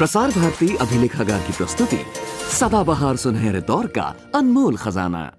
प्रसार भारती अभिलेखागार की प्रस्तुति सदाबहार सुनहरे दौर का अनमोल खजाना।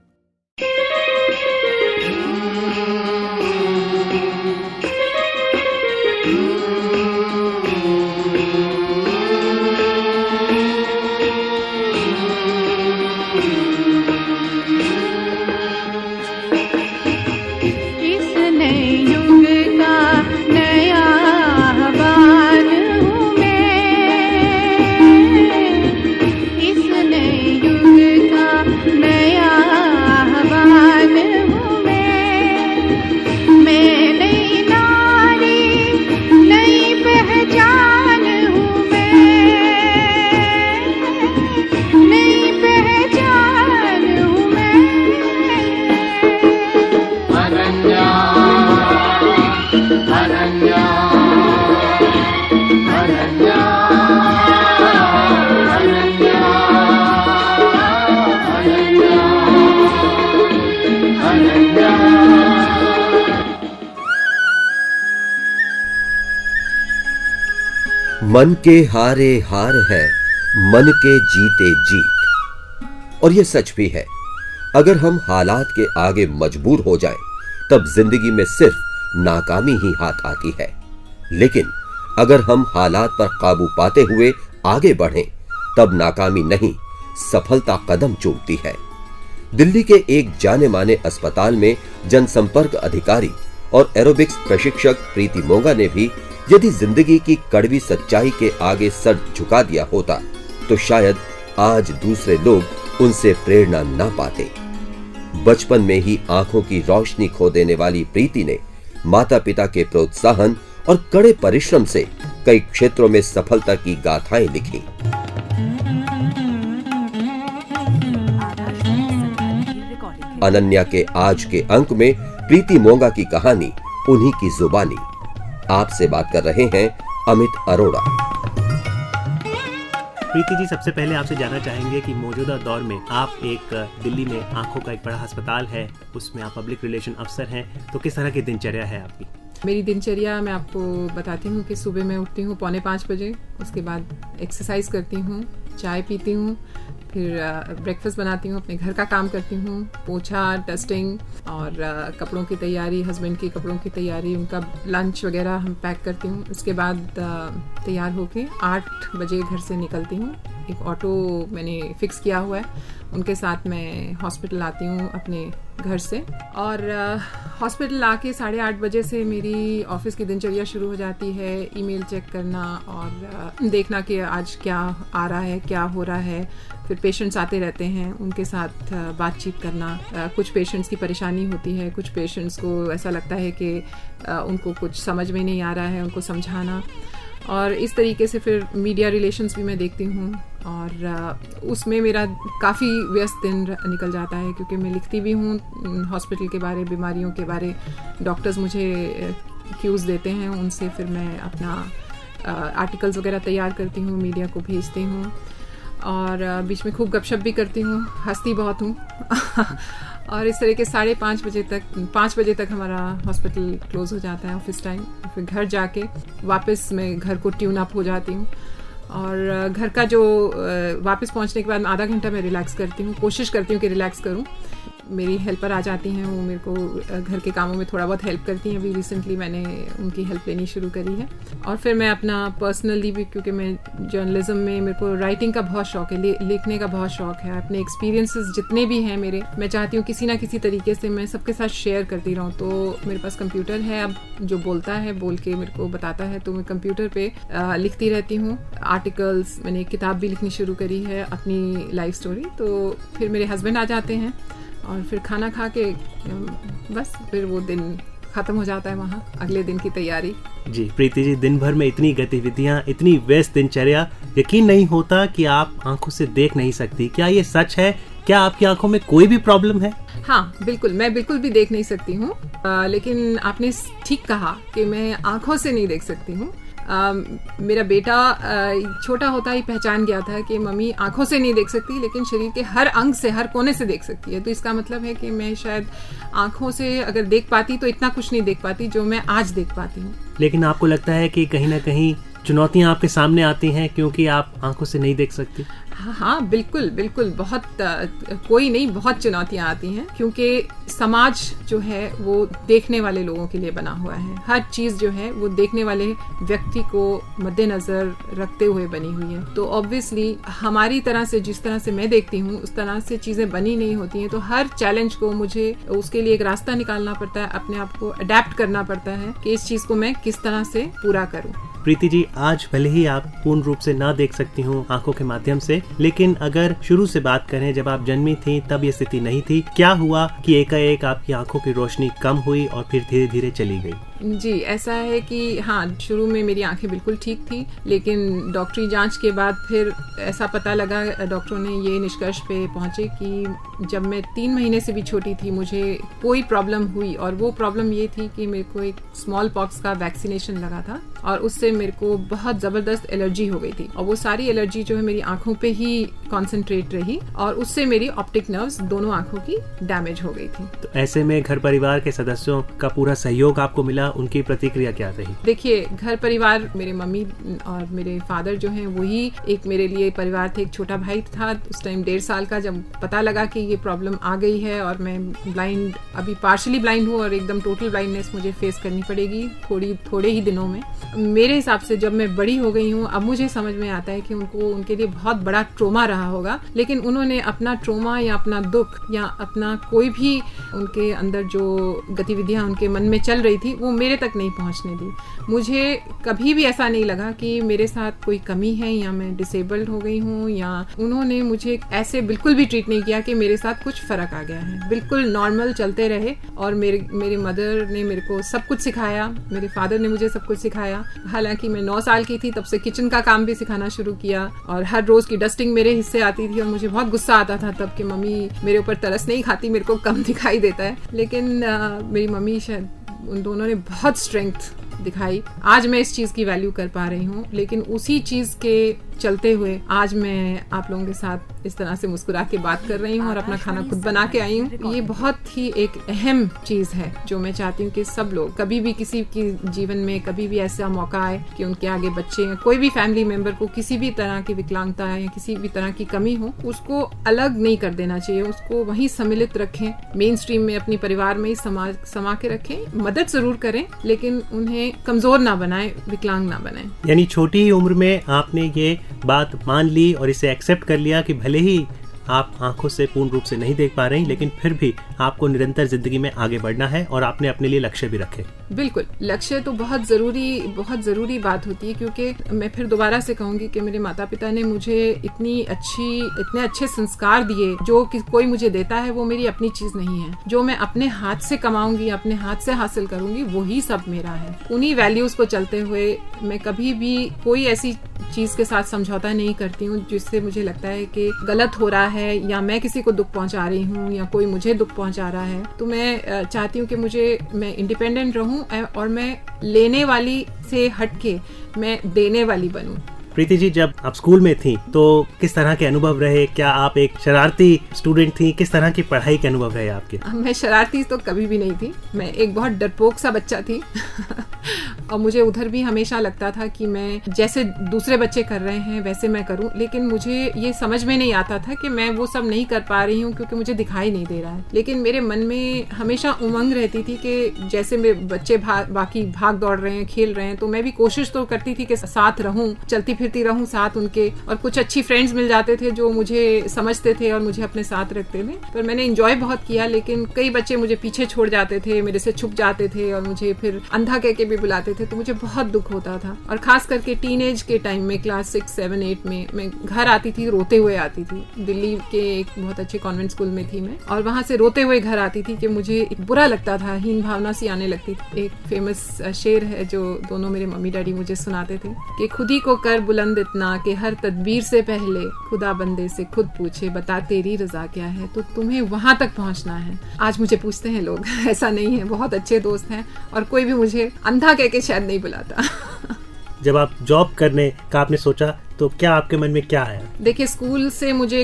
मन के हारे हार है, मन के जीते जीत। और यह सच भी है। अगर हम हालात के आगे मजबूर हो जाएं, तब जिंदगी में सिर्फ नाकामी ही हाथ आती है। लेकिन अगर हम हालात पर काबू पाते हुए आगे बढ़ें, तब नाकामी नहीं, सफलता कदम चूमती है। दिल्ली के एक जाने माने अस्पताल में जनसंपर्क अधिकारी और एरोबिक्स प्रशिक्षक प्रीति मोंगा ने भी यदि जिंदगी की कड़वी सच्चाई के आगे सर झुका दिया होता, तो शायद आज दूसरे लोग उनसे प्रेरणा ना पाते। बचपन में ही आंखों की रोशनी खो देने वाली प्रीति ने माता पिता के प्रोत्साहन और कड़े परिश्रम से कई क्षेत्रों में सफलता की गाथाएं लिखी। अनन्या के आज के अंक में प्रीति मोंगा की कहानी उन्हीं की जुबानी। आपसे बात कर रहे हैं अमित अरोड़ा। प्रीति जी, सबसे पहले आपसे जानना चाहेंगे कि मौजूदा दौर में आप एक दिल्ली में आंखों का एक बड़ा अस्पताल है, उसमें आप पब्लिक रिलेशन अफसर हैं, तो किस तरह की दिनचर्या है आपकी? मेरी दिनचर्या मैं आपको बताती हूँ कि सुबह मैं उठती हूँ 4:45 बजे, उसके बाद एक्सरसाइज करती हूँ, चाय पीती हूँ, फिर ब्रेकफास्ट बनाती हूँ, अपने घर का काम करती हूँ, पोछा, डस्टिंग और कपड़ों की तैयारी, हस्बैंड के कपड़ों की तैयारी, उनका लंच वगैरह हम पैक करती हूँ। उसके बाद तैयार होके 8 बजे घर से निकलती हूँ। एक ऑटो मैंने फिक्स किया हुआ है, उनके साथ मैं हॉस्पिटल आती हूँ अपने घर से। और हॉस्पिटल आके 8:30 बजे से मेरी ऑफिस की दिनचर्या शुरू हो जाती है। ईमेल चेक करना और देखना कि आज क्या आ रहा है, क्या हो रहा है। फिर पेशेंट्स आते रहते हैं, उनके साथ बातचीत करना। कुछ पेशेंट्स की परेशानी होती है, कुछ पेशेंट्स को ऐसा लगता है कि उनको कुछ समझ में नहीं आ रहा है, उनको समझाना। और इस तरीके से फिर मीडिया रिलेशंस भी मैं देखती हूँ और उसमें मेरा काफ़ी व्यस्त दिन निकल जाता है, क्योंकि मैं लिखती भी हूँ हॉस्पिटल के बारे, बीमारियों के बारे। डॉक्टर्स मुझे क्यूज़ देते हैं, उनसे फिर मैं अपना आर्टिकल्स वगैरह तैयार करती हूँ, मीडिया को भेजती हूँ। और बीच में खूब गपशप भी करती हूँ, हंसती बहुत हूँ। और इस तरह के 5 बजे तक हमारा हॉस्पिटल क्लोज हो जाता है, ऑफिस टाइम। फिर घर जाके वापस मैं घर को ट्यून अप हो जाती हूँ और घर का जो वापस पहुँचने के बाद आधा घंटा मैं रिलैक्स करती हूँ, कोशिश करती हूँ कि रिलैक्स करूँ। मेरी हेल्पर आ जाती हैं, वो मेरे को घर के कामों में थोड़ा बहुत हेल्प करती हैं। अभी रिसेंटली मैंने उनकी हेल्प लेनी शुरू करी है। और फिर मैं अपना पर्सनली भी, क्योंकि मैं जर्नलिज्म में मेरे को राइटिंग का बहुत शौक है, लिखने का बहुत शौक है। अपने एक्सपीरियंसेस जितने भी हैं मेरे, मैं चाहती हूँ किसी ना किसी तरीके से मैं सबके साथ शेयर करती रहूँ। तो मेरे पास कंप्यूटर है, अब जो बोलता है बोल के मेरे को बताता है, तो मैं कंप्यूटर पे लिखती रहती हूँ आर्टिकल्स। मैंने एक किताब भी लिखनी शुरू करी है, अपनी लाइफ स्टोरी। तो फिर मेरे हस्बैंड आ जाते हैं और फिर खाना खा के बस फिर वो दिन ख़त्म हो जाता है, वहाँ अगले दिन की तैयारी। जी प्रीति जी, दिन भर में इतनी गतिविधियाँ, इतनी व्यस्त दिनचर्या, यकीन नहीं होता कि आप आंखों से देख नहीं सकती। क्या ये सच है? क्या आपकी आंखों में कोई भी प्रॉब्लम है? हाँ बिल्कुल, मैं बिल्कुल भी देख नहीं सकती हूँ। लेकिन आपने ठीक कहा कि मैं आंखों से नहीं देख सकती हूँ। मेरा बेटा छोटा होता ही पहचान गया था कि मम्मी आंखों से नहीं देख सकती, लेकिन शरीर के हर अंग से, हर कोने से देख सकती है। तो इसका मतलब है कि मैं शायद आंखों से अगर देख पाती तो इतना कुछ नहीं देख पाती जो मैं आज देख पाती हूँ। लेकिन आपको लगता है कि कहीं ना कहीं चुनौतियां आपके सामने आती हैं क्योंकि आप आंखों से नहीं देख सकती? हाँ, बिल्कुल बिल्कुल, बहुत कोई नहीं, बहुत चुनौतियाँ आती हैं क्योंकि समाज जो है वो देखने वाले लोगों के लिए बना हुआ है। हर चीज़ जो है वो देखने वाले व्यक्ति को मद्देनज़र रखते हुए बनी हुई है। तो ऑब्वियसली हमारी तरह से, जिस तरह से मैं देखती हूँ उस तरह से चीज़ें बनी नहीं होती हैं। तो हर चैलेंज को मुझे उसके लिए एक रास्ता निकालना पड़ता है, अपने आप को अडेप्ट करना पड़ता है कि इस चीज़ को मैं किस तरह से पूरा करूँ। प्रीति जी, आज भले ही आप पूर्ण रूप से ना देख सकती हूँ आंखों के माध्यम से, लेकिन अगर शुरू से बात करें, जब आप जन्मी थी तब ये स्थिति नहीं थी। क्या हुआ कि एकाएक आपकी आंखों की रोशनी कम हुई और फिर धीरे धीरे चली गई? जी, ऐसा है कि हाँ, शुरू में मेरी आंखें बिल्कुल ठीक थी, लेकिन डॉक्टरी जांच के बाद फिर ऐसा पता लगा, डॉक्टरों ने ये निष्कर्ष पे पहुंचे कि जब मैं 3 महीने से भी छोटी थी मुझे कोई प्रॉब्लम हुई, और वो प्रॉब्लम ये थी कि मेरे को एक स्मॉल पॉक्स का वैक्सीनेशन लगा था और उससे मेरे को बहुत ज़बरदस्त एलर्जी हो गई थी, और वो सारी एलर्जी जो है मेरी आंखों पे ही कॉन्सेंट्रेट रही और उससे मेरी ऑप्टिक नर्व्स दोनों आंखों की डैमेज हो गई थी। तो ऐसे में घर परिवार के सदस्यों का पूरा सहयोग आपको मिला, उनकी प्रतिक्रिया क्या रही? देखिए, घर परिवार, मेरे मम्मी और मेरे फादर जो हैं वही एक मेरे लिए परिवार थे। एक छोटा भाई था उस टाइम 1.5 साल का, जब पता लगा कि ये प्रॉब्लम आ गई है और मैं ब्लाइंड, अभी पार्शली ब्लाइंड हूँ और एकदम टोटल ब्लाइंडनेस मुझे फेस करनी पड़ेगी थोड़े ही दिनों में। मेरे हिसाब से जब मैं बड़ी हो गई हूँ अब मुझे समझ में आता है कि उनके लिए बहुत बड़ा ट्रोमा रहा होगा, लेकिन उन्होंने अपना ट्रोमा या अपना दुख या अपना कोई भी उनके अंदर जो गतिविधियाँ उनके मन में चल रही थी वो मेरे तक नहीं पहुंचने दी। मुझे कभी भी ऐसा नहीं लगा कि मेरे साथ कोई कमी है या मैं डिसेबल्ड हो गई हूँ, या उन्होंने मुझे ऐसे बिल्कुल भी ट्रीट नहीं किया कि मेरे साथ कुछ फर्क आ गया है। बिल्कुल नॉर्मल चलते रहे और मेरी मदर ने मेरे को सब कुछ सिखाया, मेरे फादर ने मुझे सब कुछ सिखाया। हालांकि मैं 9 साल की थी तब से किचन का काम भी सिखाना शुरू किया और हर रोज की डस्टिंग मेरे हिस्से आती थी और मुझे बहुत गुस्सा आता था तब कि मम्मी मेरे ऊपर तरस नहीं खाती, मेरे को कम दिखाई देता है। लेकिन मेरी मम्मी, शायद उन दोनों ने बहुत स्ट्रेंथ दिखाई। आज मैं इस चीज़ की वैल्यू कर पा रही हूँ, लेकिन उसी चीज़ के चलते हुए आज मैं आप लोगों के साथ इस तरह से मुस्कुरा के बात कर रही हूँ और अपना खाना खुद बना के आई हूँ। ये बहुत ही एक अहम चीज़ है जो मैं चाहती हूँ कि सब लोग, कभी भी किसी के जीवन में कभी भी ऐसा मौका आए कि उनके आगे बच्चे या कोई भी फैमिली मेंबर को किसी भी तरह की विकलांगता या किसी भी तरह की कमी हो, उसको अलग नहीं कर देना चाहिए, उसको वहीं सम्मिलित रखें, मेन स्ट्रीम में अपने परिवार में ही समा के रखें। मदद जरूर करें लेकिन उन्हें कमजोर ना बनाएं, विकलांग ना बनाएं। यानी छोटी ही उम्र में आपने ये बात मान ली और इसे एक्सेप्ट कर लिया कि भले ही आप आंखों से पूर्ण रूप से नहीं देख पा रही, लेकिन फिर भी आपको निरंतर जिंदगी में आगे बढ़ना है और आपने अपने लिए लक्ष्य भी रखे। बिल्कुल, लक्ष्य तो बहुत ज़रूरी बात होती है, क्योंकि मैं फिर दोबारा से कहूँगी कि मेरे माता पिता ने मुझे इतने अच्छे संस्कार दिए। जो कोई मुझे देता है वो मेरी अपनी चीज़ नहीं है, जो मैं अपने हाथ से कमाऊंगी, अपने हाथ से हासिल करूंगी, वही सब मेरा है। उन्हीं वैल्यूज़ को चलते हुए मैं कभी भी कोई ऐसी चीज़ के साथ समझौता नहीं करती हूँ जिससे मुझे लगता है कि गलत हो रहा है या मैं किसी को दुख पहुंचा रही हूँ या कोई मुझे दुख पहुंचा रहा है। तो मैं चाहती हूँ कि मैं इंडिपेंडेंट रहूँ और मैं लेने वाली से हटके मैं देने वाली बनूँ। प्रीति जी, जब आप स्कूल में थी तो किस तरह के अनुभव रहे? क्या आप एक शरारती स्टूडेंट थी? किस तरह की पढ़ाई के अनुभव रहे आपके? मैं शरारती तो कभी भी नहीं थी, मैं एक बहुत डरपोक सा बच्चा थी और मुझे उधर भी हमेशा लगता था कि मैं जैसे दूसरे बच्चे कर रहे हैं वैसे मैं करूं, लेकिन मुझे ये समझ में नहीं आता था कि मैं वो सब नहीं कर पा रही हूँ क्योंकि मुझे दिखाई नहीं दे रहा है। लेकिन मेरे मन में हमेशा उमंग रहती थी कि जैसे मेरे बच्चे बाकी भाग दौड़ रहे हैं, खेल रहे हैं, तो मैं भी कोशिश तो करती थी कि साथ रहूं, चलती फिरती रहूं साथ उनके, और कुछ अच्छी फ्रेंड्स मिल जाते थे जो मुझे समझते थे और मुझे अपने साथ रखते थे। पर मैंने एंजॉय बहुत किया, लेकिन कई बच्चे मुझे पीछे छोड़ जाते थे, मेरे से छुप जाते थे और मुझे फिर अंधा कह के भी बुलाते थे, तो मुझे बहुत दुख होता था। और खास करके टीनेज के टाइम में क्लास 6, 7, 8 में मैं घर आती थी, रोते हुए आती थी। दिल्ली के एक बहुत अच्छे कॉन्वेंट स्कूल में थी मैं, और वहां से रोते हुए घर आती थी कि मुझे बुरा लगता था, हीन भावना सी आने लगती थी। एक फेमस शेर है जो दोनों मेरे मम्मी डैडी मुझे सुनाते थे कि खुद ही को कर बुलंद इतना कि हर तदबीर से पहले खुदा बंदे से खुद पूछे बता तेरी रजा क्या है। तो तुम्हें वहां तक पहुंचना है। आज मुझे पूछते हैं लोग, ऐसा नहीं है, बहुत अच्छे दोस्त हैं और कोई भी मुझे अंधा कह के शायद नहीं बुलाता। जब आप जॉब करने का आपने सोचा तो क्या आपके मन में क्या आया? देखिए, स्कूल से मुझे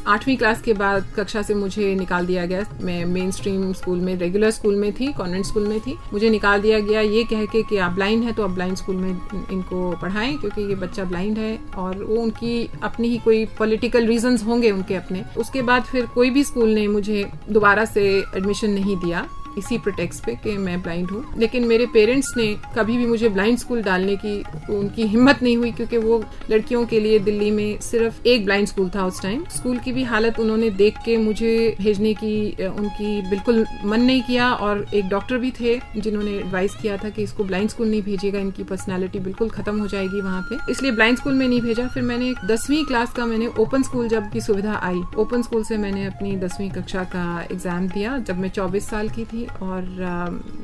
8वीं क्लास के बाद कक्षा से मुझे निकाल दिया गया। मैं मेन स्ट्रीम स्कूल में, रेगुलर स्कूल में थी, कॉन्वेंट स्कूल में थी। मुझे निकाल दिया गया ये कह के कि आप ब्लाइंड हैं तो आप ब्लाइंड स्कूल में इनको पढ़ाएं, क्योंकि ये बच्चा ब्लाइंड है और वो उनकी अपनी ही कोई पॉलिटिकल रीजंस होंगे उनके अपने। उसके बाद फिर कोई भी स्कूल ने मुझे दोबारा से एडमिशन नहीं दिया इसी प्रिटेक्स्ट पे कि मैं ब्लाइंड हूँ। लेकिन मेरे पेरेंट्स ने कभी भी मुझे ब्लाइंड स्कूल डालने की उनकी हिम्मत नहीं हुई, क्योंकि वो लड़कियों के लिए दिल्ली में सिर्फ एक ब्लाइंड स्कूल था उस टाइम। स्कूल की भी हालत उन्होंने देख के मुझे भेजने की उनकी बिल्कुल मन नहीं किया। और एक डॉक्टर भी थे जिन्होंने एडवाइस किया था कि इसको ब्लाइंड स्कूल नहीं भेजिएगा, इनकी पर्सनैलिटी बिल्कुल खत्म हो जाएगी वहाँ पे, इसलिए ब्लाइंड स्कूल में नहीं भेजा। फिर मैंने 10वीं क्लास का मैंने ओपन स्कूल जब की सुविधा आई, ओपन स्कूल से मैंने अपनी 10वीं कक्षा का एग्जाम दिया जब मैं 24 साल की थी और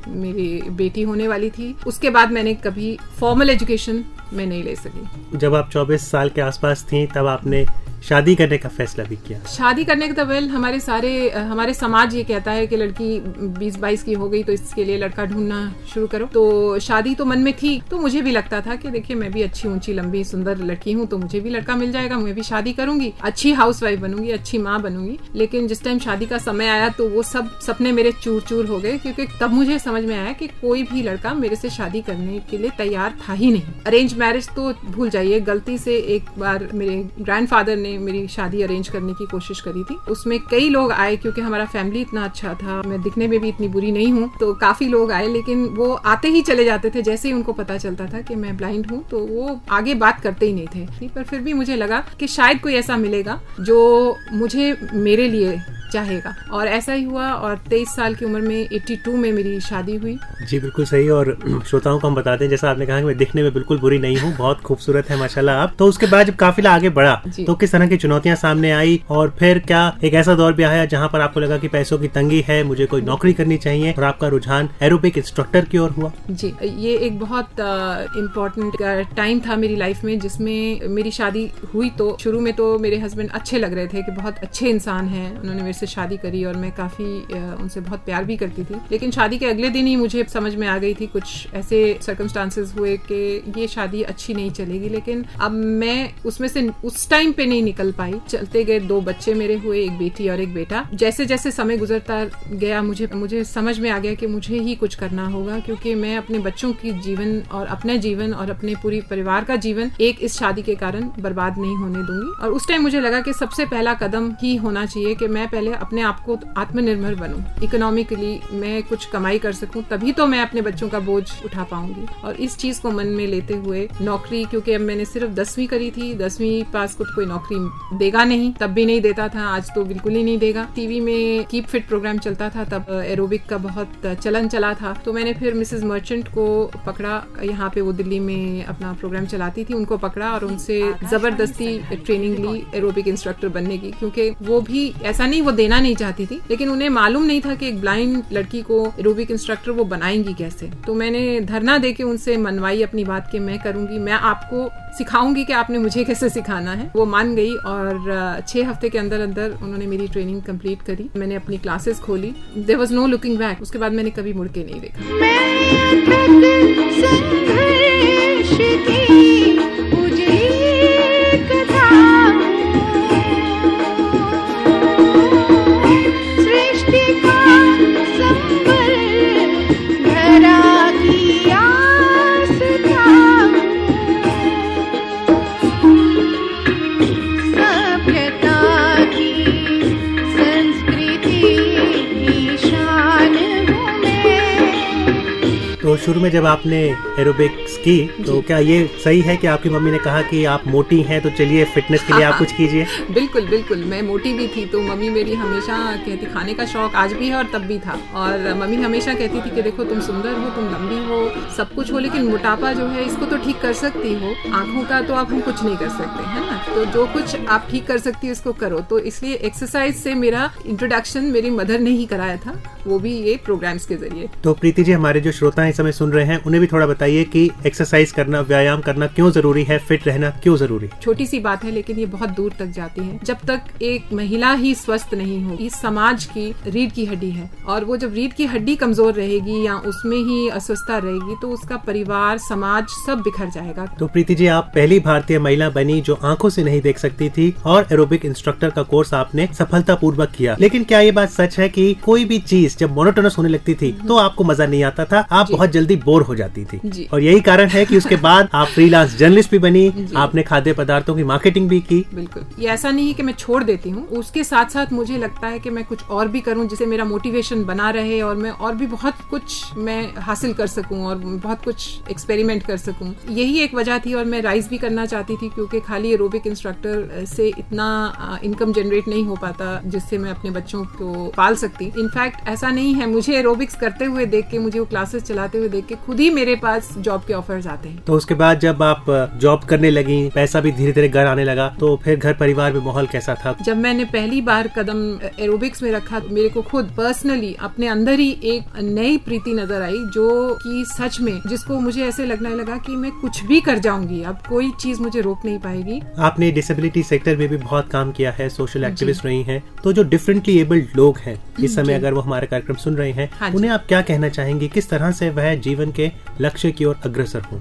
मेरी बेटी होने वाली थी। उसके बाद मैंने कभी फॉर्मल एजुकेशन में नहीं ले सकी। जब आप 24 साल के आसपास थी तब आपने शादी करने का फैसला भी किया? शादी करने का तो हमारे समाज ये कहता है कि लड़की 20-22 की हो गई तो इसके लिए लड़का ढूंढना शुरू करो। तो शादी तो मन में थी, तो मुझे भी लगता था कि देखिए मैं भी अच्छी ऊंची लंबी सुंदर लड़की हूँ, तो मुझे भी लड़का मिल जाएगा, मैं भी शादी करूंगी, अच्छी हाउसवाइफ बनूंगी, अच्छी माँ बनूंगी। लेकिन जिस टाइम शादी का समय आया तो वो सब सपने मेरे चूर चूर हो गए, क्योंकि तब मुझे समझ में आया कि कोई भी लड़का मेरे से शादी करने के लिए तैयार था ही नहीं। अरेंज मैरिज तो भूल जाइए, गलती से एक बार मेरे ग्रैंडफादर ने मेरी शादी अरेंज करने की कोशिश करी थी। उसमें कई लोग आए, क्योंकि हमारा फैमिली इतना अच्छा था, मैं दिखने में भी इतनी बुरी नहीं हूँ, तो काफी लोग आए। लेकिन वो आते ही चले जाते थे, जैसे ही उनको पता चलता था कि मैं ब्लाइंड हूँ तो वो आगे बात करते ही नहीं थे। पर फिर भी मुझे लगा कि शायद कोई ऐसा मिलेगा जो मुझे मेरे लिए चाहेगा, और ऐसा ही हुआ। और 23 साल की उम्र में 82 में मेरी शादी हुई। जी बिल्कुल सही। और श्रोताओं को हम बताते हैं, जैसा आपने कहा कि मैं दिखने में बिल्कुल बुरी नहीं हूँ, बहुत खूबसूरत है माशाल्लाह आप। तो उसके बाद जब काफिला आगे बढ़ा तो किस तरह की चुनौतियां सामने आई, और फिर क्या एक ऐसा दौर भी आया जहाँ पर आपको लगा कि पैसों की तंगी है, मुझे कोई नौकरी करनी चाहिए, और आपका रुझान एरोबिक इंस्ट्रक्टर की ओर हुआ? जी, ये एक बहुत इम्पोर्टेंट टाइम था मेरी लाइफ में, जिसमें मेरी शादी हुई। तो शुरू में तो मेरे हस्बैंड अच्छे लग रहे थे कि बहुत अच्छे इंसान हैं, उन्होंने मेरे से शादी करी और मैं काफी उनसे बहुत प्यार भी करती थी। लेकिन शादी के अगले दिन ही मुझे समझ में आ गई थी, कुछ ऐसे सर्कमस्टांसेस हुए कि ये शादी अच्छी नहीं चलेगी। लेकिन अब मैं उसमें से उस टाइम पे नहीं निकल पाई। चलते गए 2 बच्चे मेरे हुए, एक बेटी और एक बेटा। जैसे जैसे समय गुजरता गया मुझे समझ में आ गया कि मुझे ही कुछ करना होगा, क्योंकि मैं अपने बच्चों की जीवन और अपने जीवन और अपने पूरी परिवार का जीवन एक इस शादी के कारण बर्बाद नहीं होने दूंगी। और उस टाइम मुझे लगा कि सबसे पहला कदम ही होना चाहिए कि मैं पहले अपने आप को आत्मनिर्भर बनूं, इकोनॉमिकली मैं कुछ कमाई कर सकूं, तभी तो मैं अपने बच्चों का बोझ उठा पाऊंगी। और इस चीज को मन में लेते हुए नौकरी, क्योंकि अब मैंने सिर्फ 10वीं करी थी, 10वीं पास को कोई नौकरी देगा नहीं, तब भी नहीं देता था, आज तो बिल्कुल ही नहीं देगा। टीवी में कीप फिट प्रोग्राम चलता था, तब एरोबिक का बहुत चलन चला था। तो मैंने फिर मिसेस मर्चेंट को पकड़ा, यहाँ पे वो दिल्ली में अपना प्रोग्राम चलाती थी, उनको पकड़ा और उनसे जबरदस्ती ट्रेनिंग ली एरोबिक इंस्ट्रक्टर बनने की। क्योंकि वो भी ऐसा नहीं, वो देना नहीं चाहती थी, लेकिन उन्हें मालूम नहीं था कि एक ब्लाइंड लड़की को एरोबिक इंस्ट्रक्टर वो बनाएंगी कैसे। तो मैंने धरना देके उनसे मनवाई अपनी बात कि मैं करूंगी, मैं आपको सिखाऊंगी कि आपने मुझे कैसे सिखाना है। वो मान गई और 6 हफ्ते के अंदर अंदर उन्होंने मेरी ट्रेनिंग कंप्लीट करी। मैंने अपनी क्लासेस खोली, there was no looking back. उसके बाद मैंने कभी मुड़ के नहीं देखा। तो शुरू में जब आपने एरोबिक्स की तो क्या ये सही है कि आपकी मम्मी ने कहा कि आप मोटी हैं तो चलिए फिटनेस के लिए आप कुछ कीजिए? बिल्कुल बिल्कुल, मैं मोटी भी थी तो मम्मी मेरी हमेशा कहती, खाने का शौक आज भी है और तब भी था, और मम्मी हमेशा कहती थी कि देखो तुम सुंदर हो, तुम लंबी हो, सब कुछ हो, लेकिन मोटापा जो है इसको तो ठीक कर सकती हो, आंखों का तो अब हम कुछ नहीं कर सकते, है ना, तो जो कुछ आप ठीक कर सकती हो इसको करो। तो इसलिए एक्सरसाइज से मेरा इंट्रोडक्शन मेरी मदर ने ही कराया था, वो भी ये प्रोग्राम्स के जरिए। तो प्रीति जी, हमारे जो श्रोता इस समय हमें सुन रहे हैं उन्हें भी थोड़ा बताइए कि एक्सरसाइज करना, व्यायाम करना क्यों जरूरी है, फिट रहना क्यों जरूरी है। छोटी सी बात है लेकिन ये बहुत दूर तक जाती है। जब तक एक महिला ही स्वस्थ नहीं हो, इस समाज की रीढ़ की हड्डी है, और वो जब रीढ़ की हड्डी कमजोर रहेगी या उसमें ही अस्वस्थता रहेगी तो उसका परिवार, समाज सब बिखर जाएगा। तो प्रीति जी, आप पहली भारतीय महिला बनी जो आंखों से नहीं देख सकती थी और एरोबिक इंस्ट्रक्टर का कोर्स आपने सफलतापूर्वक किया। लेकिन क्या ये बात सच है कि कोई भी चीज जब मोनोटोनस होने लगती थी तो आपको मजा नहीं आता था, आप बहुत जल्दी बोर हो जाती थी, और यही कारण है कि उसके बाद आप फ्रीलांस जर्नलिस्ट भी बनी, आपने खाद्य पदार्थों की मार्केटिंग भी की। बिल्कुल, ये ऐसा नहीं है कि मैं छोड़ देती हूँ, उसके साथ साथ मुझे लगता है कि मैं कुछ और भी करूँ जिससे मेरा मोटिवेशन बना रहे और मैं और भी बहुत कुछ मैं हासिल कर सकूँ और बहुत कुछ एक्सपेरिमेंट कर सकूँ। यही एक वजह थी, और मैं राइज भी करना चाहती थी क्योंकि खाली एरोबिक इंस्ट्रक्टर से इतना इनकम जनरेट नहीं हो पाता जिससे मैं अपने बच्चों को पाल सकती। इनफैक्ट ऐसा नहीं है, मुझे एरोबिक्स करते हुए देख के, मुझे वो क्लासेस चलाते हुए देख के खुद ही मेरे पास जॉब के ऑफर्स आते हैं। तो उसके बाद जब आप जॉब करने लगी, पैसा भी धीरे धीरे घर आने लगा, तो फिर घर परिवार में माहौल कैसा था? जब मैंने पहली बार कदम एरोबिक्स में रखा, मेरे को खुद पर्सनली अपने अंदर ही एक नई प्रीति नजर आई, जो कि सच में, जिसको मुझे ऐसे लगने लगा कि मैं कुछ भी कर जाऊंगी, अब कोई चीज मुझे रोक नहीं पाएगी। आपने डिसेबिलिटी सेक्टर में भी बहुत काम किया है, सोशल एक्टिविस्ट रही हैं, तो जो डिफरेंटली एबल्ड लोग हैं इस समय अगर वो हमारा कार्यक्रम सुन रहे हैं, उन्हें आप क्या कहना चाहेंगे, किस तरह से वह जीवन के लक्ष्य की ओर अग्रसर हों?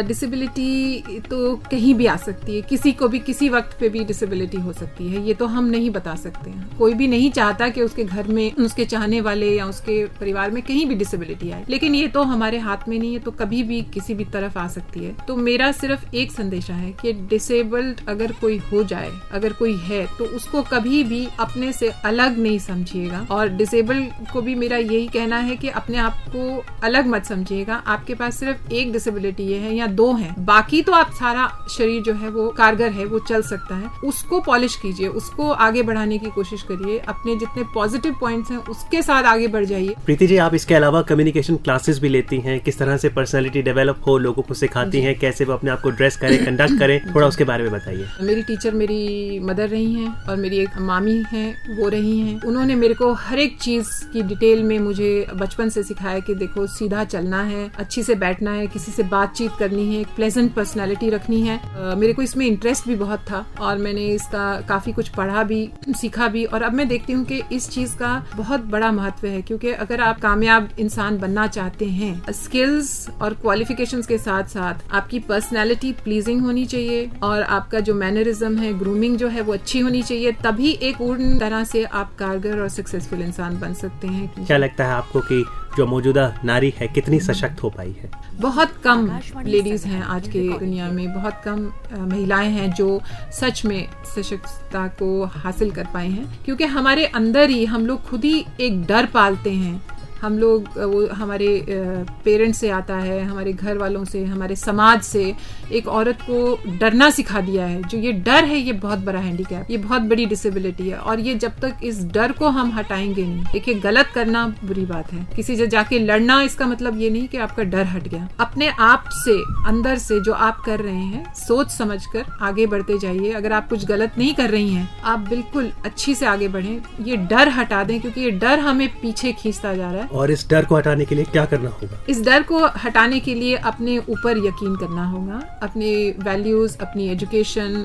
डिसेबिलिटी तो कहीं भी आ सकती है, किसी को भी किसी वक्त पे भी डिसेबिलिटी हो सकती है, ये तो हम नहीं बता सकते हैं। कोई भी नहीं चाहता कि उसके घर में, उसके चाहने वाले या उसके परिवार में कहीं भी डिसेबिलिटी आए, लेकिन ये तो हमारे हाथ में नहीं है, तो कभी भी किसी भी तरफ आ सकती है। तो मेरा सिर्फ एक संदेशा है कि डिसेबल्ड अगर कोई हो जाए, अगर कोई है, तो उसको कभी भी अपने से अलग नहीं समझिएगा, और डिसेबल्ड को भी मेरा यही कहना है कि अपने आप को अलग मत समझिएगा। आपके पास सिर्फ एक डिसेबिलिटी है या दो हैं, बाकी तो आप सारा शरीर जो है वो कारगर है, वो चल सकता है। उसको पॉलिश कीजिए, उसको आगे बढ़ाने की कोशिश करिए, अपने जितने पॉजिटिव पॉइंट्स हैं उसके साथ आगे बढ़ जाइए। प्रीति जी, आप इसके अलावा कम्युनिकेशन क्लासेस भी लेती हैं, किस तरह से पर्सनालिटी डेवलप हो, लोगों को सिखाती हैं कैसे वो अपने आप को ड्रेस करें, कंडक्ट करें, थोड़ा उसके बारे में बताइए। मेरी टीचर मेरी मदर रही हैं और मेरी एक मामी हैं, वो रही हैं। उन्होंने मेरे को हर एक चीज की डिटेल में मुझे बचपन से सिखाया कि देखो, सीधा चलना है, अच्छी से बैठना है, किसी से बातचीत करनी है, एक प्लेजेंट पर्सनालिटी रखनी है। मेरे को इसमें इंटरेस्ट भी बहुत था और मैंने इसका काफी कुछ पढ़ा भी, सीखा भी, और अब मैं देखती हूँ कि इस चीज का बहुत बड़ा महत्व है, क्योंकि अगर आप कामयाब इंसान बनना चाहते हैं, स्किल्स और क्वालिफिकेशंस के साथ साथ आपकी पर्सनालिटी प्लीजिंग होनी चाहिए और आपका जो मैनरिज्म है, ग्रूमिंग जो है वो अच्छी होनी चाहिए, तभी एक पूर्ण तरह से आप कारगर और सक्सेसफुल इंसान बन सकते हैं। क्या लगता है आपको कि जो मौजूदा नारी है कितनी सशक्त हो पाई है? बहुत कम लेडीज हैं आज के दुनिया में, बहुत कम महिलाएं हैं जो सच में सशक्तता को हासिल कर पाए हैं, क्योंकि हमारे अंदर ही हम लोग खुद ही एक डर पालते हैं। हम लोग, वो हमारे पेरेंट्स से आता है, हमारे घर वालों से, हमारे समाज से एक औरत को डरना सिखा दिया है। जो ये डर है, ये बहुत बड़ा हैंडीकैप, ये बहुत बड़ी डिसेबिलिटी है, और ये जब तक इस डर को हम हटाएंगे नहीं। देखिए, गलत करना बुरी बात है, किसी से जाके लड़ना इसका मतलब ये नहीं कि आपका डर हट गया। अपने आप से, अंदर से जो आप कर रहे हैं, सोच समझ कर आगे बढ़ते जाइए। अगर आप कुछ गलत नहीं कर रही हैं, आप बिल्कुल अच्छी से आगे बढ़ें, ये डर हटा दें, क्योंकि ये डर हमें पीछे खींचता जा रहा है। और इस डर को हटाने के लिए क्या करना होगा? इस डर को हटाने के लिए अपने ऊपर यकीन करना होगा, अपने वैल्यूज, अपनी एजुकेशन,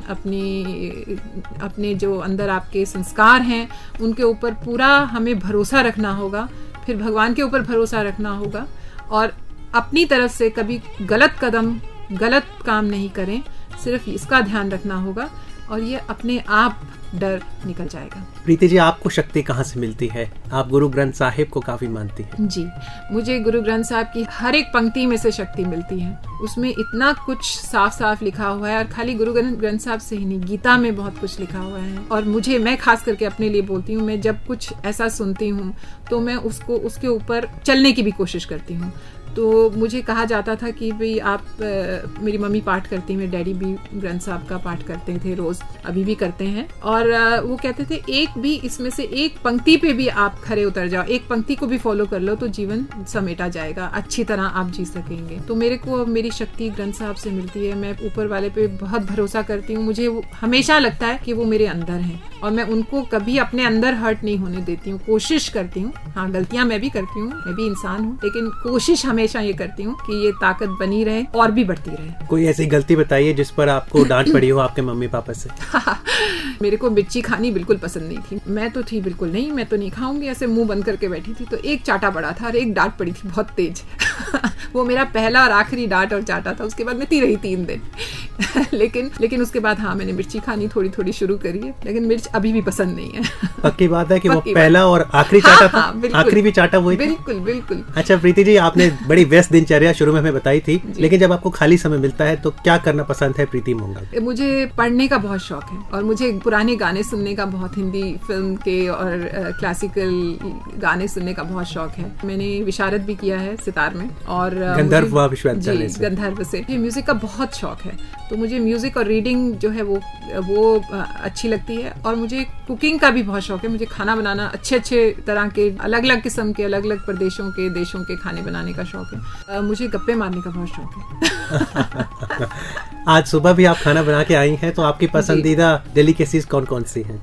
अपने जो अंदर आपके संस्कार हैं, उनके ऊपर पूरा हमें भरोसा रखना होगा। फिर भगवान के ऊपर भरोसा रखना होगा और अपनी तरफ से कभी गलत कदम, गलत काम नहीं करें, सिर्फ इसका ध्यान रखना होगा और ये अपने आप डर निकल जाएगा। प्रीति जी, आपको शक्ति कहाँ से मिलती है? आप गुरु ग्रंथ साहिब को काफी मानती हैं। जी, मुझे गुरु ग्रंथ साहिब की हर एक पंक्ति में से शक्ति मिलती है। उसमें इतना कुछ साफ साफ लिखा हुआ है, और खाली गुरु ग्रंथ साहिब से ही नहीं, गीता में बहुत कुछ लिखा हुआ है। और मैं खास करके अपने लिए बोलती हूँ, मैं जब कुछ ऐसा सुनती हूँ तो मैं उसके ऊपर चलने की भी कोशिश करती हूँ। तो मुझे कहा जाता था कि भाई आप, मेरी मम्मी पाठ करती, मेरे डैडी भी ग्रंथ साहब का पाठ करते थे रोज, अभी भी करते हैं, और वो कहते थे एक भी इसमें से एक पंक्ति पे भी आप खरे उतर जाओ, एक पंक्ति को भी फॉलो कर लो तो जीवन समेटा जाएगा, अच्छी तरह आप जी सकेंगे। तो मेरे को मेरी शक्ति ग्रंथ साहब से मिलती है। मैं ऊपर वाले पे बहुत भरोसा करती हूँ, मुझे हमेशा लगता है कि वो मेरे अंदर है। और मैं उनको कभी अपने अंदर हर्ट नहीं होने देती हूँ, कोशिश करती हूँ। हाँ, गलतियां मैं भी करती हूँ, मैं भी इंसान हूँ, लेकिन कोशिश हमेशा ये करती हूँ कि ये ताकत बनी रहे और भी बढ़ती रहे। कोई ऐसी गलती बताइए जिस पर आपको डांट पड़ी हो आपके मम्मी पापा से। मेरे को मिर्ची खानी बिल्कुल पसंद नहीं थी, मैं तो थी बिल्कुल नहीं, मैं तो नहीं खाऊंगी, ऐसे मुंह बंद करके बैठी थी। तो एक चाटा पड़ा था और एक डांट पड़ी थी बहुत तेज। वो मेरा पहला और आखिरी डांट और चाटा था। उसके बाद मैं रही 3 दिन। लेकिन उसके बाद हाँ, मैंने मिर्ची खानी थोड़ी थोड़ी शुरू करी है, लेकिन मिर्च अभी भी पसंद नहीं है। पक्की बात है कि वो पहला और आखिरी चाटा था। आखिरी भी चाटा वही। बिल्कुल बिल्कुल। अच्छा प्रीति जी, आपने बड़ी व्यस्त दिनचर्या शुरू में हमें बताई थी, लेकिन जब आपको खाली समय मिलता है तो क्या करना पसंद है प्रीति मोंगा? मुझे पढ़ने का बहुत शौक है और मुझे पुराने गाने सुनने का बहुत, हिंदी फिल्म के और क्लासिकल गाने सुनने का बहुत शौक है। मैंने विशारद भी किया है सितार में और गंधर्व विश्वविद्यालय से। गंधर्व से। म्यूजिक का बहुत शौक है, तो मुझे म्यूजिक और रीडिंग जो है वो अच्छी लगती है। और मुझे कुकिंग का भी बहुत शौक है। मुझे खाना बनाना, अच्छे तरह के अलग अलग किस्म के अलग अलग प्रदेशों के देशों के खाने बनाने का शौक है। मुझे गप्पे मारने का बहुत शौक है। आज सुबह भी आप खाना बना के आई हैं, तो आपकी पसंदीदा डेलिकेसीज कौन कौन सी हैं?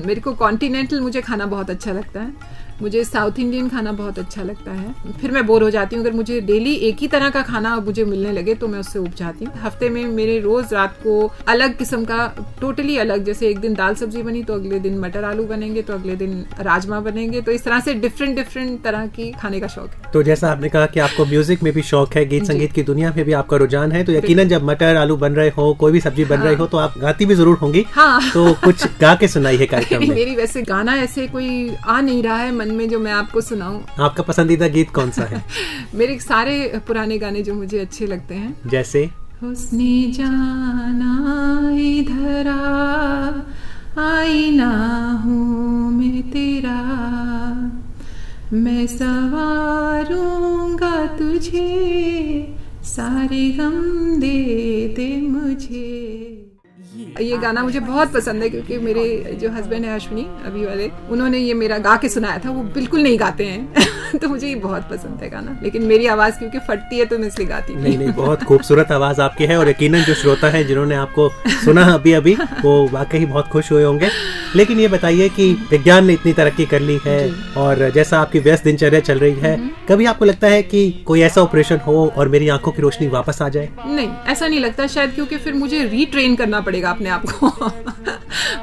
मेरे को कॉन्टिनेंटल मुझे खाना बहुत अच्छा लगता है। मुझे साउथ इंडियन खाना बहुत अच्छा लगता है। फिर मैं बोर हो जाती हूँ अगर मुझे डेली एक ही तरह का खाना मुझे मिलने लगे तो मैं उससे उब जाती हूँ। हफ्ते में मेरे रोज रात को अलग किस्म का, टोटली अलग, जैसे एक दिन दाल सब्जी बनी तो अगले दिन मटर आलू बनेंगे, तो अगले दिन राजमा बनेंगे। तो इस तरह से डिफरेंट तरह की खाने का शौक है। तो जैसा आपने कहा कि आपको म्यूजिक में भी शौक है, गीत संगीत की दुनिया में भी आपका रुझान है, तो यकीनन जब मटर आलू बन रहे हो, कोई भी सब्जी बन रही हो, तो आप गाती भी जरूर होंगी। हाँ। तो कुछ गा के सुनाइए कार्यक्रम में। मेरी वैसे गाना ऐसे कोई आ नहीं रहा है मन में जो मैं आपको सुनाऊं। आपका पसंदीदा गीत कौन सा है? मेरे सारे पुराने गाने जो मुझे अच्छे लगते हैं, जैसे उसने जाना इधर आई ना हूँ मैं तेरा, मैं सवारूंगा तुझे, सारे गम दे दे मुझे। ये गाना मुझे बहुत पसंद है क्योंकि मेरे जो हस्बैंड है अश्विनी अभी वाले, उन्होंने ये मेरा गा के सुनाया था। वो बिल्कुल नहीं गाते हैं तो मुझे ये बहुत पसंद है गाना, लेकिन मेरी आवाज क्योंकि फटती है तो मैं इसलिए गाती नहीं, बहुत खूबसूरत आवाज आपकी है और यकीनन जो श्रोता है जिन्होंने आपको सुना अभी वो वाकई बहुत खुश हुए होंगे। लेकिन ये बताइए कि विज्ञान ने इतनी तरक्की कर ली है और जैसा आपकी व्यस्त दिनचर्या चल रही है, कभी आपको लगता है कि कोई ऐसा ऑपरेशन हो और मेरी आंखों की रोशनी वापस आ जाए? नहीं, ऐसा नहीं लगता शायद, क्योंकि फिर मुझे रीट्रेन करना पड़ेगा अपने आप को।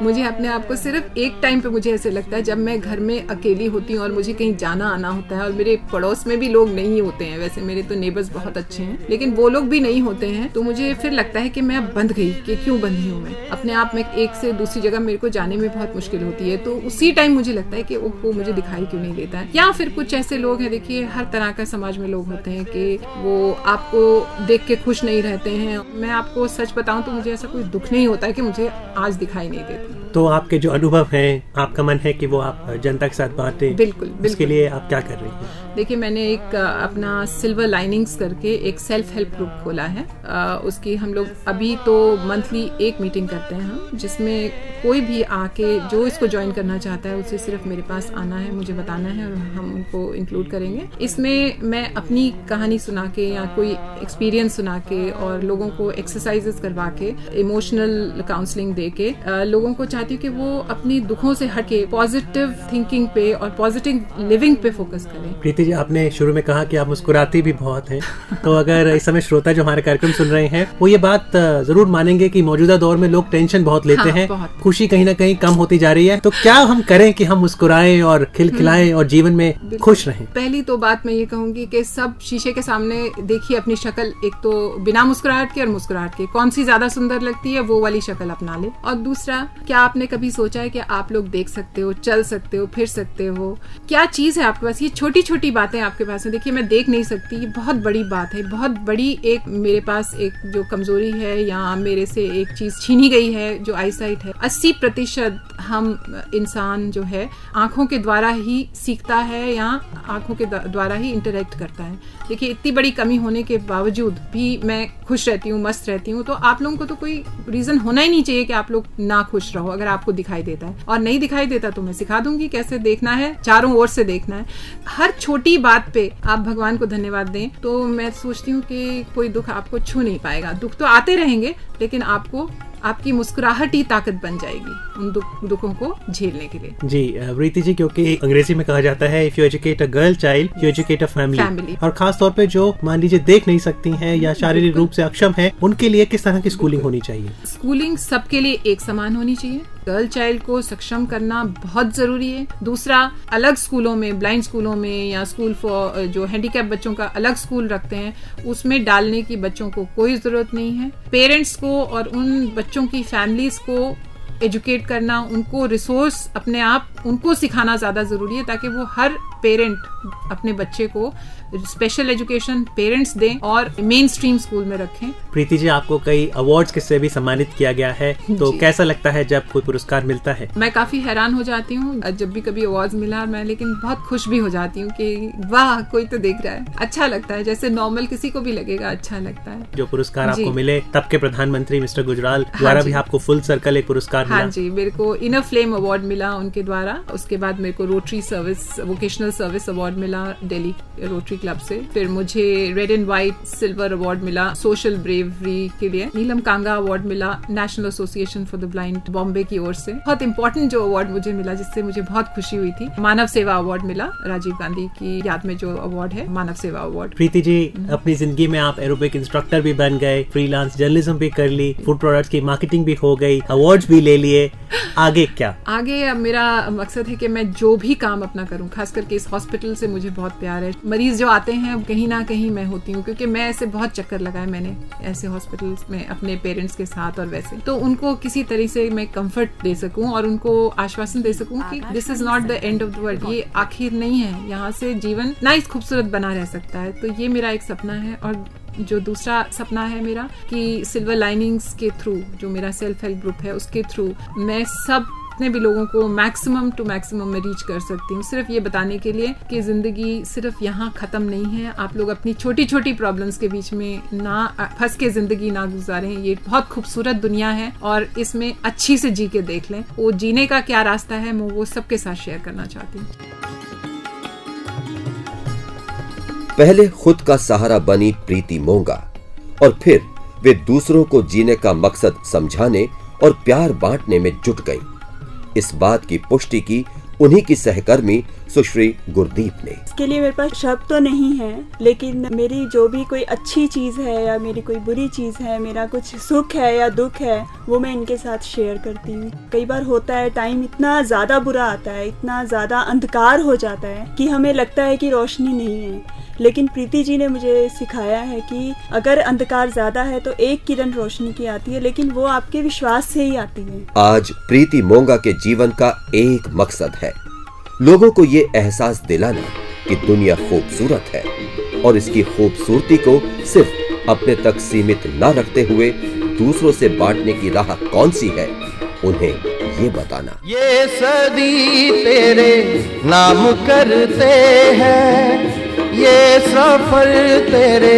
मुझे अपने आप को सिर्फ एक टाइम पे मुझे ऐसे लगता है जब मैं घर में अकेली होती हूँ और मुझे कहीं जाना आना होता है और मेरे पड़ोस में भी लोग नहीं होते हैं। वैसे मेरे तो नेबर्स बहुत अच्छे हैं, लेकिन वो लोग भी नहीं होते हैं, तो मुझे फिर लगता है कि मैं बंद गई, कि क्यों बंधी हूँ मैं अपने आप में। एक से दूसरी जगह मेरे को जाने में बहुत मुश्किल होती है, तो उसी टाइम मुझे लगता है कि वो मुझे दिखाई क्यों नहीं देता है। या फिर कुछ ऐसे लोग हैं, देखिए हर तरह का समाज में लोग होते हैं कि वो आपको देख के खुश नहीं रहते हैं। मैं आपको सच बताऊं तो मुझे ऐसा कोई दुख नहीं होता है कि मुझे आज दिखाई नहीं देती। तो आपके जो अनुभव हैं, आपका मन है कि वो आप जनता के साथ बांटें। बिल्कुल। इसके लिए आप क्या कर रही हैं? देखिए, मैंने एक अपना सिल्वर लाइनिंग्स करके एक सेल्फ हेल्प ग्रुप खोला है। उसकी हम लोग अभी तो मंथली एक मीटिंग करते हैं हम, जिसमें कोई भी आके जो इसको ज्वाइन करना चाहता है उसे सिर्फ मेरे पास आना है, मुझे बताना है और हम उनको इंक्लूड करेंगे। इसमें मैं अपनी कहानी सुना के या कोई एक्सपीरियंस सुना के और लोगों को एक्सरसाइजेस करवा के, इमोशनल काउंसलिंग दे के लोगों को चाहती हूँ कि वो अपनी दुखों से हटके पॉजिटिव थिंकिंग पे और पॉजिटिव लिविंग पे फोकस करें। प्रीति जी, आपने शुरू में कहा कि आप मुस्कुराती भी बहुत हैं, तो अगर इस समय श्रोता जो हमारे कार्यक्रम सुन रहे हैं वो ये बात जरूर मानेंगे कि मौजूदा दौर में लोग टेंशन बहुत लेते हैं, खुशी कहीं ना कहीं कम होती जा रही है, तो क्या हम करें कि हम मुस्कुराएं और खिलखिलाएं और जीवन में खुश रहें? पहली तो बात मैं ये कहूंगी कि सब शीशे के सामने देखिए अपनी शक्ल, एक तो बिना मुस्कुराहट के और मुस्कुराहट के, कौन सी ज्यादा सुंदर लगती है वो वाली शक्ल अपना ले। और दूसरा, क्या आपने कभी सोचा है कि आप लोग देख सकते हो, चल सकते हो, फिर सकते हो? क्या चीज है आपके पास? ये छोटी छोटी बातें आपके पास है। देखिए, मैं देख नहीं सकती, ये बहुत बड़ी बात है, बहुत बड़ी एक मेरे पास एक जो कमजोरी है या मेरे से एक चीज छीनी गई है जो आईसाइट है। 80% हम इंसान जो है आंखों के द्वारा ही सीखता है या आंखों के द्वारा ही इंटरेक्ट करता है। देखिए, इतनी बड़ी कमी होने के बावजूद भी मैं खुश रहती हूँ, मस्त रहती हूँ, तो आप लोगों को तो कोई रीजन होना ही नहीं चाहिए कि आप लोग ना खुश रहो। अगर आपको दिखाई देता है और नहीं दिखाई देता तो मैं सिखा दूंगी कैसे देखना है, चारों ओर से देखना है। हर छोटी बात पे आप भगवान को धन्यवाद दें, तो मैं सोचती हूँ कि कोई दुख आपको छू नहीं पाएगा। दुख तो आते रहेंगे लेकिन आपको आपकी मुस्कुराहट ही ताकत बन जाएगी उन दुखों को झेलने के लिए। जी प्रीति जी, क्योंकि अंग्रेजी में कहा जाता है if you educate a girl child you educate a family, और खास तौर पे जो मान लीजिए देख नहीं सकती हैं या शारीरिक रूप से अक्षम है, उनके लिए किस तरह की स्कूलिंग होनी चाहिए? स्कूलिंग सबके लिए एक समान होनी चाहिए। गर्ल चाइल्ड को सक्षम करना बहुत जरूरी है। दूसरा, अलग स्कूलों में, ब्लाइंड स्कूलों में या स्कूल फॉर जो हैंडीकैप बच्चों का अलग स्कूल रखते हैं, उसमें डालने की बच्चों को कोई जरूरत नहीं है। पेरेंट्स को और उन बच्चों की फैमिलीज को एजुकेट करना, उनको रिसोर्स अपने आप उनको सिखाना ज्यादा जरूरी है, ताकि वो हर पेरेंट अपने बच्चे को स्पेशल एजुकेशन पेरेंट्स दें और मेन स्ट्रीम स्कूल में रखें। प्रीति जी, आपको कई अवार्ड्स से भी सम्मानित किया गया है, तो कैसा लगता है जब कोई पुरस्कार मिलता है? मैं काफी हैरान हो जाती हूँ जब भी कभी अवार्ड्स मिला, मैं लेकिन बहुत खुश भी हो जाती हूँ कि वाह, कोई तो देख रहा है। अच्छा लगता है, जैसे नॉर्मल किसी को भी लगेगा अच्छा लगता है। जो पुरस्कार आपको मिले, तब के प्रधानमंत्री मिस्टर गुजराल द्वारा भी आपको फुल सर्कल एक पुरस्कार मिला। हाँ जी, मेरे को इनर फ्लेम अवार्ड मिला उनके द्वारा। उसके बाद मेरे को rotary service vocational service award मिला दिल्ली रोटरी क्लब से। फिर मुझे red and white silver award मिला सोशल ब्रेवरी के लिए। नीलम कांगा अवार्ड मिला national association for the blind Bombay की ओर से। बहुत इंपॉर्टेंट जो अवार्ड मुझे मिला, जिससे मुझे बहुत खुशी हुई थी, मानव सेवा अवार्ड मिला, राजीव गांधी की याद में जो अवार्ड है, मानव सेवा अवार्ड। प्रीति जी, अपनी जिंदगी में आप एरोबिक इंस्ट्रक्टर भी बन गए, फ्रीलांस जर्नलिज्म भी कर ली, फूड प्रोडक्ट्स की मार्केटिंग भी हो गई, अवार्ड्स भी ले लिए। आगे क्या? आगे अब मेरा मकसद है कि मैं जो भी काम अपना करूं, खास करके इस हॉस्पिटल से मुझे बहुत प्यार है। मरीज जो आते हैं, कहीं ना कहीं मैं होती हूँ, क्योंकि मैं ऐसे बहुत चक्कर लगाए मैंने ऐसे हॉस्पिटल्स में अपने पेरेंट्स के साथ और वैसे, तो उनको किसी तरह से मैं कंफर्ट दे सकूं और उनको आश्वासन दे सकूं कि this is not the end of the world, ये आखिर नहीं है, यहाँ से जीवन नाइस खूबसूरत बना रह सकता है। तो ये मेरा एक सपना है। और जो दूसरा सपना है मेरा कि सिल्वर लाइनिंग्स के थ्रू, जो मेरा सेल्फ हेल्प ग्रुप है, उसके थ्रू मैं सब जितने भी लोगों को मैक्सिमम टू मैक्सिमम में रीच कर सकती हूँ, सिर्फ ये बताने के लिए कि जिंदगी सिर्फ यहाँ खत्म नहीं है। आप लोग अपनी छोटी छोटी प्रॉब्लम्स के बीच में ना फंस के जिंदगी ना गुजारें। ये बहुत खूबसूरत दुनिया है और इसमें अच्छी से जी के देख लें। वो जीने का क्या रास्ता है, मैं वो सबके साथ शेयर करना चाहती हूँ। पहले खुद का सहारा बनी प्रीति मोंगा और फिर वे दूसरों को जीने का मकसद समझाने और प्यार बांटने में जुट गईं। इस बात की पुष्टि की उन्हीं की सहकर्मी सुश्री गुरदीप ने। इसके लिए मेरे पास शब्द तो नहीं है, लेकिन मेरी जो भी कोई अच्छी चीज़ है या मेरी कोई बुरी चीज़ है, मेरा कुछ सुख है या दुख है, वो मैं इनके साथ शेयर करती हूँ। कई बार होता है टाइम इतना ज़्यादा बुरा आता है, इतना ज़्यादा अंधकार हो जाता है कि हमें लगता है कि रोशनी नहीं है, लेकिन प्रीति जी ने मुझे सिखाया है कि अगर अंधकार ज्यादा है तो एक किरण रोशनी की आती है, लेकिन वो आपके विश्वास से ही आती है। आज प्रीति मोंगा के जीवन का एक मकसद है, लोगों को ये एहसास दिलाना कि दुनिया खूबसूरत है और इसकी खूबसूरती को सिर्फ अपने तक सीमित न रखते हुए दूसरों से बांटने की राह कौन सी है, उन्हें ये बताना। ये सदी तेरे नाम करते हैं, ये सफर तेरे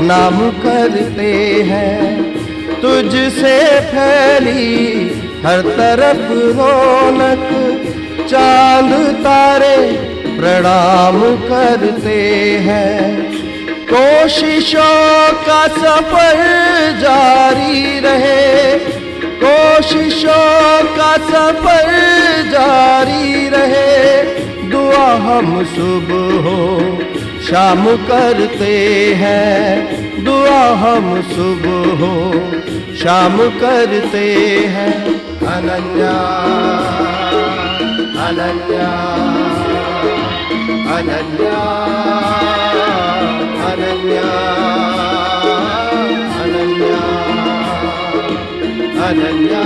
नाम करते हैं, तुझसे फैली हर तरफ रौनक, चांद तारे प्रणाम करते हैं। कोशिशों का सफर जारी रहे, कोशिशों का सफर जारी रहे, दुआ हम सुबह हो शाम करते हैं, दुआ हम सुबह हो शाम करते हैं। अनन्या अनन्या अनन्या अनन्या अनन्या अनन्या